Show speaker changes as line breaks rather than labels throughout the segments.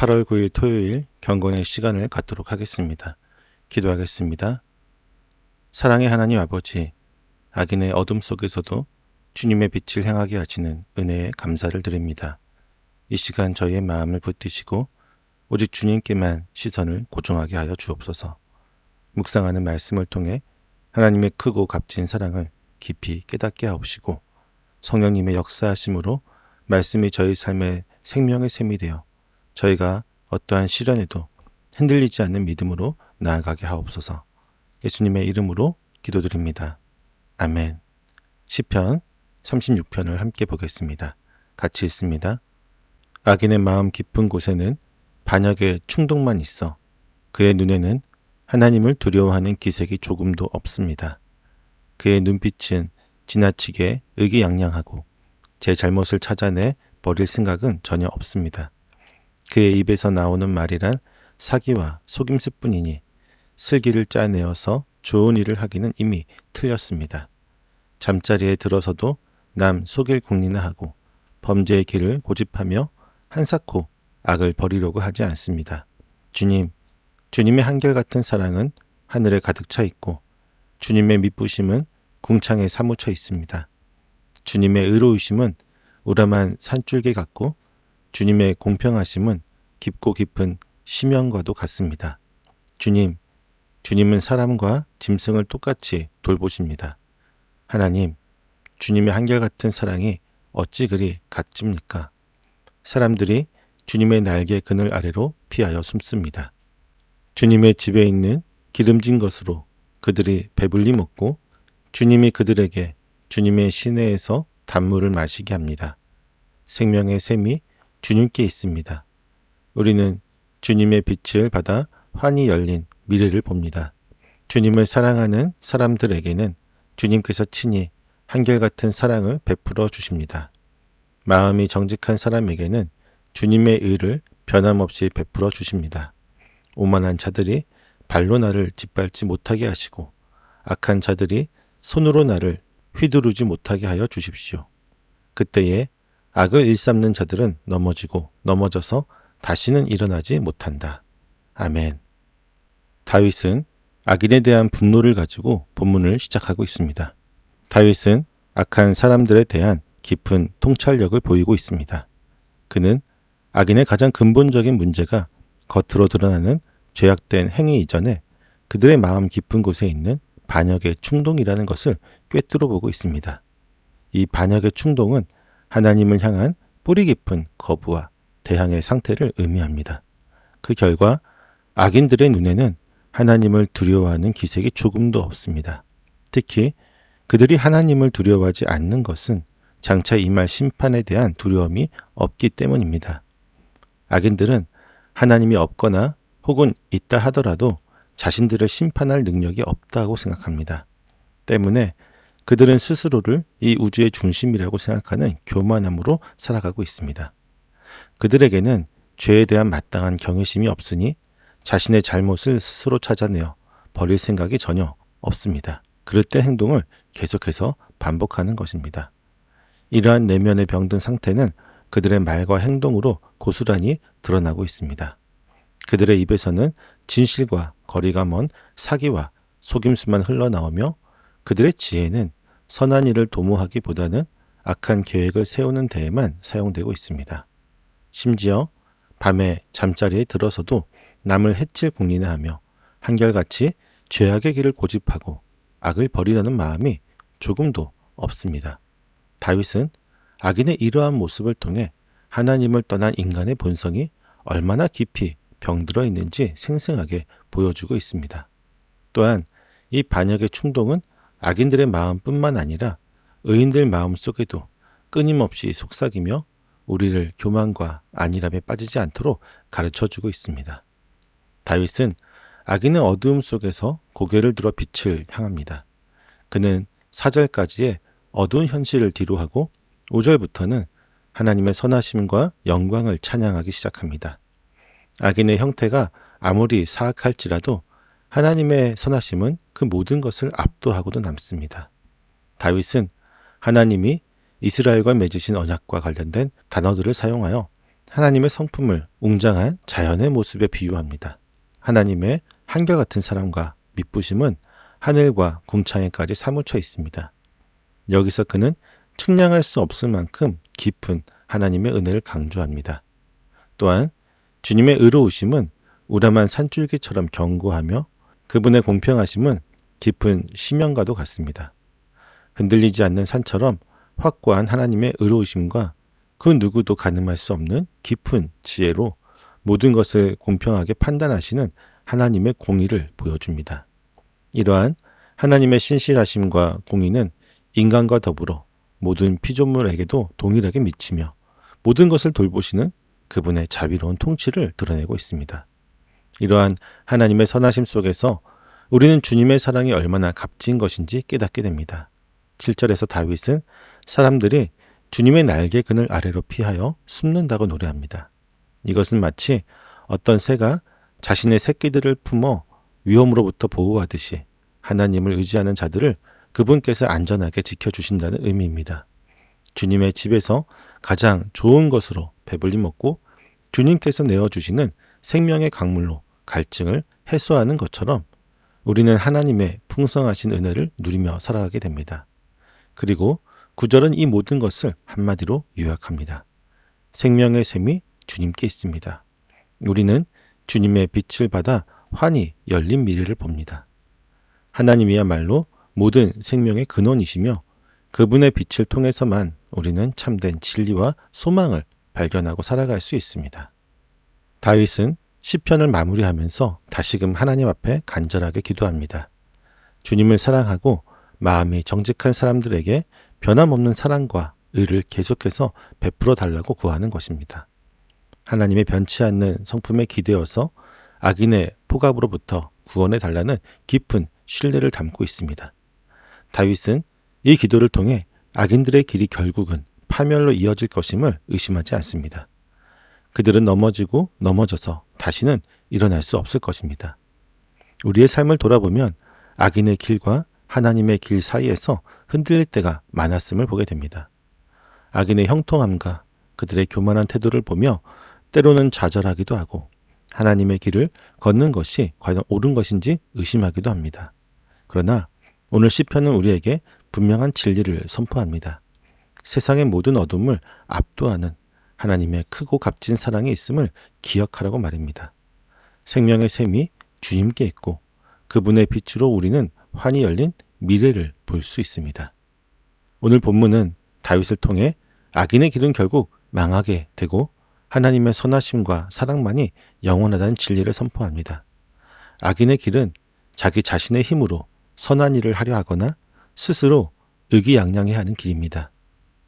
8월 9일 토요일 경건의 시간을 갖도록 하겠습니다. 기도하겠습니다. 사랑의 하나님 아버지, 악인의 어둠 속에서도 주님의 빛을 향하게 하시는 은혜에 감사를 드립니다. 이 시간 저희의 마음을 붙드시고 오직 주님께만 시선을 고정하게 하여 주옵소서. 묵상하는 말씀을 통해 하나님의 크고 값진 사랑을 깊이 깨닫게 하옵시고 성령님의 역사하심으로 말씀이 저희 삶의 생명의 샘이 되어 저희가 어떠한 시련에도 흔들리지 않는 믿음으로 나아가게 하옵소서. 예수님의 이름으로 기도드립니다. 아멘. 시편 36편을 함께 보겠습니다. 같이 읽습니다. 악인의 마음 깊은 곳에는 반역의 충동만 있어 그의 눈에는 하나님을 두려워하는 기색이 조금도 없습니다. 그의 눈빛은 지나치게 의기양양하고 제 잘못을 찾아내 버릴 생각은 전혀 없습니다. 그의 입에서 나오는 말이란 사기와 속임수뿐이니 슬기를 짜내어서 좋은 일을 하기는 이미 틀렸습니다. 잠자리에 들어서도 남 속일 궁리나 하고 범죄의 길을 고집하며 한사코 악을 버리려고 하지 않습니다. 주님의 한결같은 사랑은 하늘에 가득 차 있고 주님의 미쁘심은 궁창에 사무쳐 있습니다. 주님의 의로우심은 우람한 산줄기 같고 주님의 공평하심은 깊고 깊은 심연과도 같습니다. 주님은 사람과 짐승을 똑같이 돌보십니다. 하나님, 주님의 한결같은 사랑이 어찌 그리 값집니까? 사람들이 주님의 날개 그늘 아래로 피하여 숨습니다. 주님의 집에 있는 기름진 것으로 그들이 배불리 먹고 주님이 그들에게 주님의 시내에서 단물을 마시게 합니다. 생명의 샘이 주님께 있습니다. 우리는 주님의 빛을 받아 환히 열린 미래를 봅니다. 주님을 사랑하는 사람들에게는 주님께서 친히 한결같은 사랑을 베풀어 주십니다. 마음이 정직한 사람에게는 주님의 의를 변함없이 베풀어 주십니다. 오만한 자들이 발로 나를 짓밟지 못하게 하시고 악한 자들이 손으로 나를 휘두르지 못하게 하여 주십시오. 그때에 악을 일삼는 자들은 넘어져서 다시는 일어나지 못한다. 아멘. 다윗은 악인에 대한 분노를 가지고 본문을 시작하고 있습니다. 다윗은 악한 사람들에 대한 깊은 통찰력을 보이고 있습니다. 그는 악인의 가장 근본적인 문제가 겉으로 드러나는 죄악된 행위 이전에 그들의 마음 깊은 곳에 있는 반역의 충동이라는 것을 꿰뚫어 보고 있습니다. 이 반역의 충동은 하나님을 향한 뿌리 깊은 거부와 대항의 상태를 의미합니다. 그 결과 악인들의 눈에는 하나님을 두려워하는 기색이 조금도 없습니다. 특히 그들이 하나님을 두려워하지 않는 것은 장차 임할 심판에 대한 두려움이 없기 때문입니다. 악인들은 하나님이 없거나 혹은 있다 하더라도 자신들을 심판할 능력이 없다고 생각합니다. 때문에 그들은 스스로를 이 우주의 중심이라고 생각하는 교만함으로 살아가고 있습니다. 그들에게는 죄에 대한 마땅한 경외심이 없으니 자신의 잘못을 스스로 찾아내어 버릴 생각이 전혀 없습니다. 그릇된 행동을 계속해서 반복하는 것입니다. 이러한 내면의 병든 상태는 그들의 말과 행동으로 고스란히 드러나고 있습니다. 그들의 입에서는 진실과 거리가 먼 사기와 속임수만 흘러나오며 그들의 지혜는 선한 일을 도모하기보다는 악한 계획을 세우는 데에만 사용되고 있습니다. 심지어 밤에 잠자리에 들어서도 남을 해칠 궁리나 하며 한결같이 죄악의 길을 고집하고 악을 버리려는 마음이 조금도 없습니다. 다윗은 악인의 이러한 모습을 통해 하나님을 떠난 인간의 본성이 얼마나 깊이 병들어 있는지 생생하게 보여주고 있습니다. 또한 이 반역의 충동은 악인들의 마음뿐만 아니라 의인들 마음 속에도 끊임없이 속삭이며 우리를 교만과 안일함에 빠지지 않도록 가르쳐주고 있습니다. 다윗은 악인의 어두움 속에서 고개를 들어 빛을 향합니다. 그는 4절까지의 어두운 현실을 뒤로하고 5절부터는 하나님의 선하심과 영광을 찬양하기 시작합니다. 악인의 형태가 아무리 사악할지라도 하나님의 선하심은 그 모든 것을 압도하고도 남습니다. 다윗은 하나님이 이스라엘과 맺으신 언약과 관련된 단어들을 사용하여 하나님의 성품을 웅장한 자연의 모습에 비유합니다. 하나님의 한결같은 사랑과 미쁘심은 하늘과 궁창에까지 사무쳐 있습니다. 여기서 그는 측량할 수 없을 만큼 깊은 하나님의 은혜를 강조합니다. 또한 주님의 의로우심은 우람한 산줄기처럼 견고하며 그분의 공평하심은 깊은 심연과도 같습니다. 흔들리지 않는 산처럼 확고한 하나님의 의로우심과 그 누구도 가늠할 수 없는 깊은 지혜로 모든 것을 공평하게 판단하시는 하나님의 공의를 보여줍니다. 이러한 하나님의 신실하심과 공의는 인간과 더불어 모든 피조물에게도 동일하게 미치며 모든 것을 돌보시는 그분의 자비로운 통치를 드러내고 있습니다. 이러한 하나님의 선하심 속에서 우리는 주님의 사랑이 얼마나 값진 것인지 깨닫게 됩니다. 7절에서 다윗은 사람들이 주님의 날개 그늘 아래로 피하여 숨는다고 노래합니다. 이것은 마치 어떤 새가 자신의 새끼들을 품어 위험으로부터 보호하듯이 하나님을 의지하는 자들을 그분께서 안전하게 지켜주신다는 의미입니다. 주님의 집에서 가장 좋은 것으로 배불리 먹고 주님께서 내어주시는 생명의 강물로 갈증을 해소하는 것처럼 우리는 하나님의 풍성하신 은혜를 누리며 살아가게 됩니다. 그리고 9절은 이 모든 것을 한마디로 요약합니다. 생명의 샘이 주님께 있습니다. 우리는 주님의 빛을 받아 환히 열린 미래를 봅니다. 하나님이야말로 모든 생명의 근원이시며 그분의 빛을 통해서만 우리는 참된 진리와 소망을 발견하고 살아갈 수 있습니다. 다윗은 시편을 마무리하면서 다시금 하나님 앞에 간절하게 기도합니다. 주님을 사랑하고 마음이 정직한 사람들에게 변함없는 사랑과 의를 계속해서 베풀어 달라고 구하는 것입니다. 하나님의 변치 않는 성품에 기대어서 악인의 포갑으로부터 구원해 달라는 깊은 신뢰를 담고 있습니다. 다윗은 이 기도를 통해 악인들의 길이 결국은 파멸로 이어질 것임을 의심하지 않습니다. 그들은 넘어지고 넘어져서 다시는 일어날 수 없을 것입니다. 우리의 삶을 돌아보면 악인의 길과 하나님의 길 사이에서 흔들릴 때가 많았음을 보게 됩니다. 악인의 형통함과 그들의 교만한 태도를 보며 때로는 좌절하기도 하고 하나님의 길을 걷는 것이 과연 옳은 것인지 의심하기도 합니다. 그러나 오늘 시편은 우리에게 분명한 진리를 선포합니다. 세상의 모든 어둠을 압도하는 하나님의 크고 값진 사랑이 있음을 기억하라고 말입니다. 생명의 샘이 주님께 있고 그분의 빛으로 우리는 환히 열린 미래를 볼 수 있습니다. 오늘 본문은 다윗을 통해 악인의 길은 결국 망하게 되고 하나님의 선하심과 사랑만이 영원하다는 진리를 선포합니다. 악인의 길은 자기 자신의 힘으로 선한 일을 하려 하거나 스스로 의기양양해 하는 길입니다.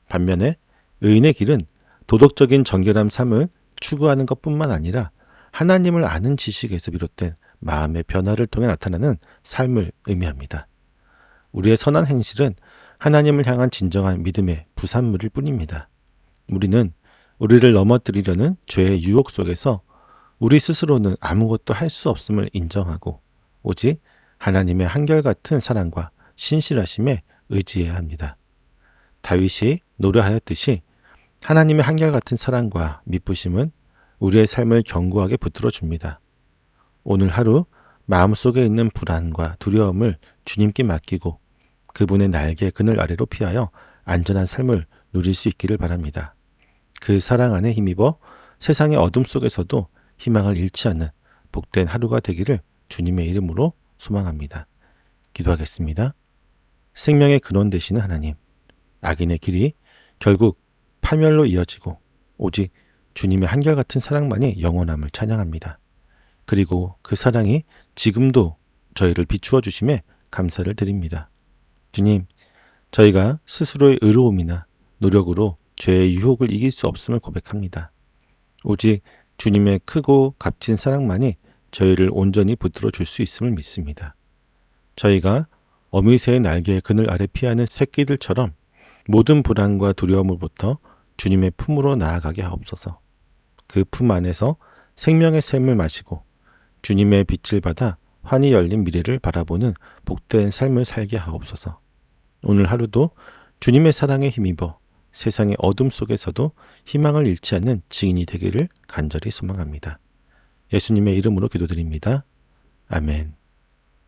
반면에 의인의 길은 도덕적인 정결한 삶을 추구하는 것뿐만 아니라 하나님을 아는 지식에서 비롯된 마음의 변화를 통해 나타나는 삶을 의미합니다. 우리의 선한 행실은 하나님을 향한 진정한 믿음의 부산물일 뿐입니다. 우리는 우리를 넘어뜨리려는 죄의 유혹 속에서 우리 스스로는 아무것도 할 수 없음을 인정하고 오직 하나님의 한결같은 사랑과 신실하심에 의지해야 합니다. 다윗이 노래하였듯이 하나님의 한결같은 사랑과 미쁘심은 우리의 삶을 견고하게 붙들어 줍니다. 오늘 하루 마음속에 있는 불안과 두려움을 주님께 맡기고 그분의 날개 그늘 아래로 피하여 안전한 삶을 누릴 수 있기를 바랍니다. 그 사랑 안에 힘입어 세상의 어둠 속에서도 희망을 잃지 않는 복된 하루가 되기를 주님의 이름으로 소망합니다. 기도하겠습니다. 생명의 근원 되시는 하나님, 악인의 길이 결국 파멸로 이어지고 오직 주님의 한결같은 사랑만이 영원함을 찬양합니다. 그리고 그 사랑이 지금도 저희를 비추어 주심에 감사를 드립니다. 주님, 저희가 스스로의 의로움이나 노력으로 죄의 유혹을 이길 수 없음을 고백합니다. 오직 주님의 크고 값진 사랑만이 저희를 온전히 붙들어 줄 수 있음을 믿습니다. 저희가 어미새의 날개의 그늘 아래 피하는 새끼들처럼 모든 불안과 두려움으로부터 주님의 품으로 나아가게 하옵소서. 그 품 안에서 생명의 샘을 마시고 주님의 빛을 받아 환히 열린 미래를 바라보는 복된 삶을 살게 하옵소서. 오늘 하루도 주님의 사랑에 힘입어 세상의 어둠 속에서도 희망을 잃지 않는 증인이 되기를 간절히 소망합니다. 예수님의 이름으로 기도드립니다. 아멘.